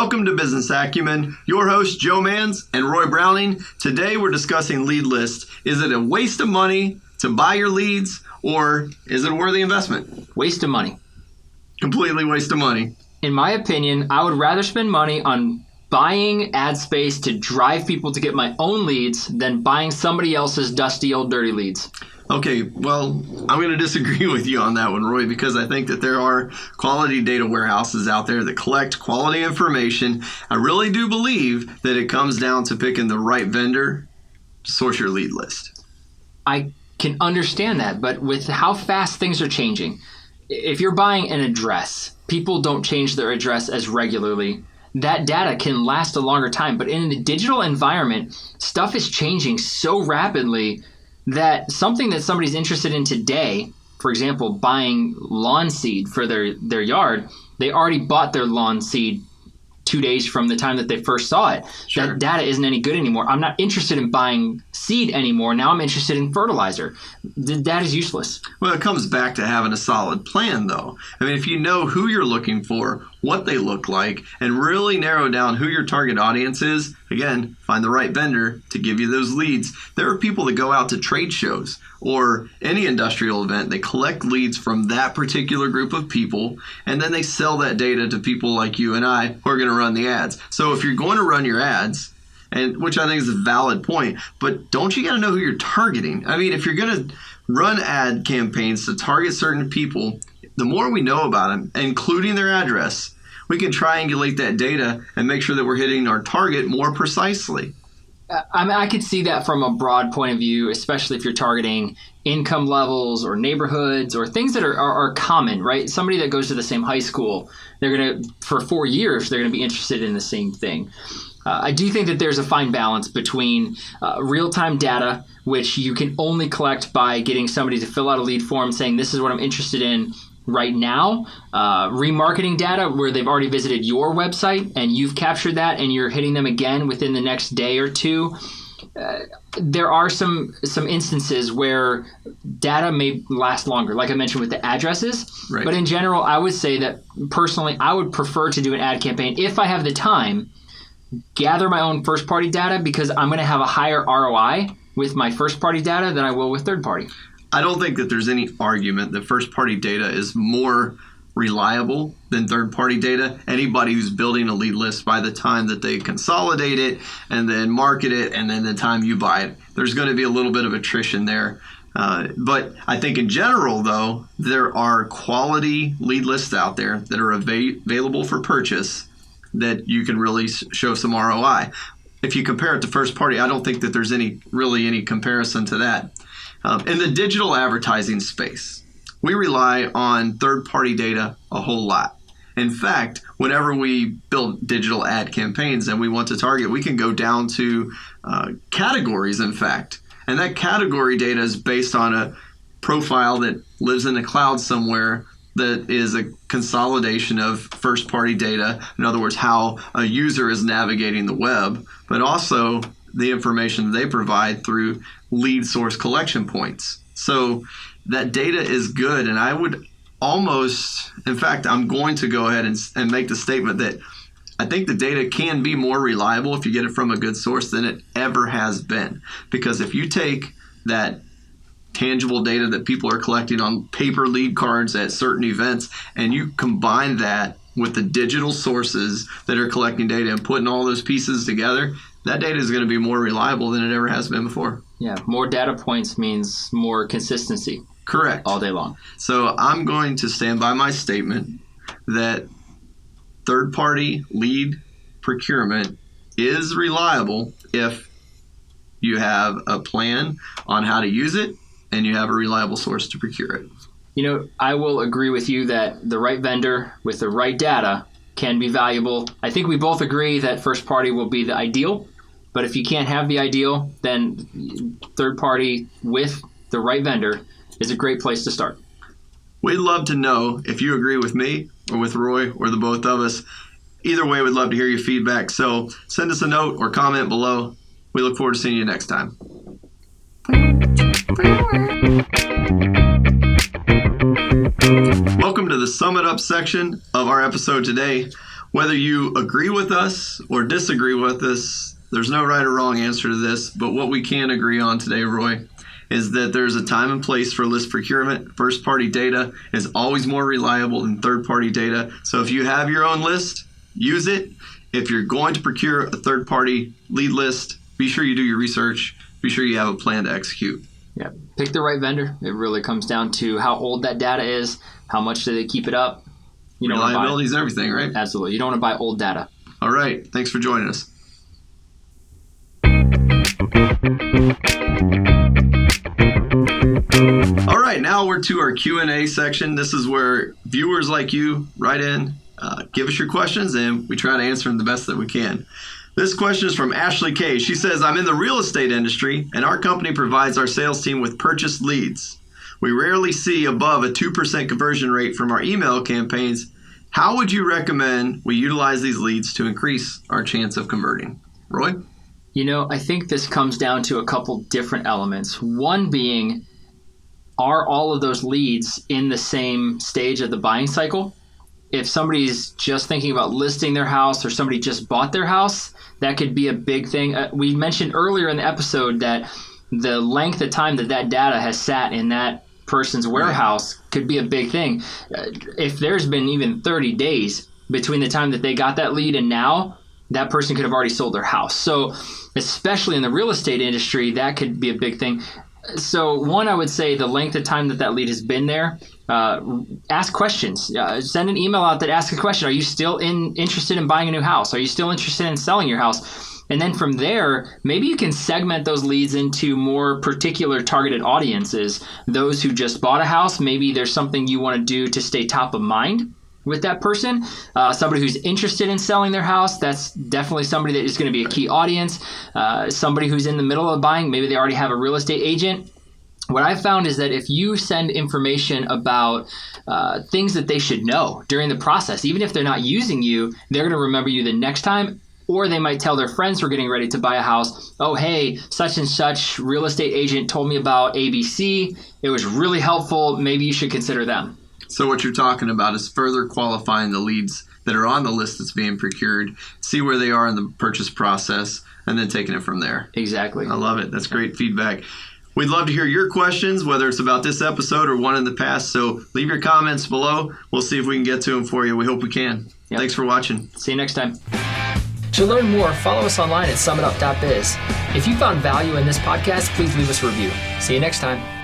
Welcome to Business Acumen. Your host, Joe Mans and Roy Browning. Today we're discussing lead lists. Is it a waste of money to buy your leads, or is it a worthy investment? Waste of money. Completely waste of money. In my opinion, I would rather spend money on buying ad space to drive people to get my own leads than buying somebody else's dusty old dirty leads. Okay, well, I'm going to disagree with you on that one, Roy, because I think that there are quality data warehouses out there that collect quality information. I really do believe that it comes down to picking the right vendor to source your lead list. I can understand that, but with how fast things are changing, if you're buying an address, people don't change their address as regularly. That data can last a longer time, but in the digital environment, stuff is changing so rapidly that something that somebody's interested in today, for example, buying lawn seed for their yard, they already bought their lawn seed 2 days from the time that they first saw it. Sure. That data isn't any good anymore. I'm not interested in buying seed anymore. Now I'm interested in fertilizer. The data is useless. Well, it comes back to having a solid plan, though. I mean, if you know who you're looking for, what they look like, and really narrow down who your target audience is, again, find the right vendor to give you those leads. There are people that go out to trade shows or any industrial event. They collect leads from that particular group of people, and then they sell that data to people like you and I who are going to run the ads. So if you're going to run your ads, and which I think is a valid point, but don't you got to know who you're targeting? I mean, if you're going to run ad campaigns to target certain people, the more we know about them, including their address, we can triangulate that data and make sure that we're hitting our target more precisely. I could see that from a broad point of view, especially if you're targeting income levels or neighborhoods or things that are common, right? Somebody that goes to the same high school, they're going to, for 4 years, they're going to be interested in the same thing. I do think that there's a fine balance between real-time data, which you can only collect by getting somebody to fill out a lead form saying, this is what I'm interested in right now, remarketing data where they've already visited your website and you've captured that and you're hitting them again within the next day or two. There are some instances where data may last longer, like I mentioned with the addresses. Right. But in general, I would say that personally, I would prefer to do an ad campaign if I have the time, gather my own first-party data, because I'm going to have a higher ROI with my first-party data than I will with third-party. I don't think that there's any argument that first-party data is more reliable than third-party data. Anybody who's building a lead list, by the time that they consolidate it and then market it and then the time you buy it, there's going to be a little bit of attrition there. But I think in general, though, there are quality lead lists out there that are available for purchase that you can really show some ROI. If you compare it to first-party, I don't think that there's really any comparison to that. In the digital advertising space, we rely on third-party data a whole lot. In fact, whenever we build digital ad campaigns and we want to target, we can go down to categories, in fact. And that category data is based on a profile that lives in the cloud somewhere that is a consolidation of first-party data. In other words, how a user is navigating the web, but also the information they provide through lead source collection points. So that data is good, and I would almost, in fact, I'm going to go ahead and make the statement that I think the data can be more reliable if you get it from a good source than it ever has been. Because if you take that tangible data that people are collecting on paper lead cards at certain events and you combine that with the digital sources that are collecting data and putting all those pieces together, that data is going to be more reliable than it ever has been before. Yeah, more data points means more consistency. Correct. All day long. So I'm going to stand by my statement that third-party lead procurement is reliable if you have a plan on how to use it and you have a reliable source to procure it. You know, I will agree with you that the right vendor with the right data can be valuable. I think we both agree that first party will be the ideal, but if you can't have the ideal, then third party with the right vendor is a great place to start. We'd love to know if you agree with me or with Roy or the both of us. Either way, we'd love to hear your feedback. So send us a note or comment below. We look forward to seeing you next time. Welcome to the Sum It Up section of our episode today. Whether you agree with us or disagree with us, there's no right or wrong answer to this, but what we can agree on today, Roy, is that there's a time and place for list procurement. First-party data is always more reliable than third-party data. So if you have your own list, use it. If you're going to procure a third-party lead list, be sure you do your research. Be sure you have a plan to execute. Yeah, pick the right vendor. It really comes down to how old that data is, how much do they keep it up. You don't Reliability is everything, right? Absolutely. You don't want to buy old data. All right. Thanks for joining us. All right, now we're to our Q&A section. This is where viewers like you write in, give us your questions, and we try to answer them the best that we can. This question is from Ashley K. She says, I'm in the real estate industry, and our company provides our sales team with purchased leads. We rarely see above a 2% conversion rate from our email campaigns. How would you recommend we utilize these leads to increase our chance of converting? Roy? I think this comes down to a couple different elements. One being, are all of those leads in the same stage of the buying cycle? If somebody's just thinking about listing their house or somebody just bought their house, that could be a big thing. We mentioned earlier in the episode that the length of time that data has sat in that person's warehouse could be a big thing. If there's been even 30 days between the time that they got that lead and now, that person could have already sold their house. So especially in the real estate industry, that could be a big thing. So one, I would say the length of time that lead has been there. Ask questions. Send an email out that asks a question. Are you still interested in buying a new house? Are you still interested in selling your house? And then from there, maybe you can segment those leads into more particular targeted audiences. Those who just bought a house, maybe there's something you want to do to stay top of mind with that person. Somebody who's interested in selling their house, that's definitely somebody that is going to be a key audience. Somebody who's in the middle of buying, maybe they already have a real estate agent. What I've found is that if you send information about things that they should know during the process, even if they're not using you, they're going to remember you the next time. Or they might tell their friends who are getting ready to buy a house, oh, hey, such and such real estate agent told me about ABC. It was really helpful. Maybe you should consider them. So what you're talking about is further qualifying the leads that are on the list that's being procured, see where they are in the purchase process, and then taking it from there. Exactly. I love it. That's great feedback. We'd love to hear your questions, whether it's about this episode or one in the past. So leave your comments below. We'll see if we can get to them for you. We hope we can. Yep. Thanks for watching. See you next time. To learn more, follow us online at sumitup.biz. If you found value in this podcast, please leave us a review. See you next time.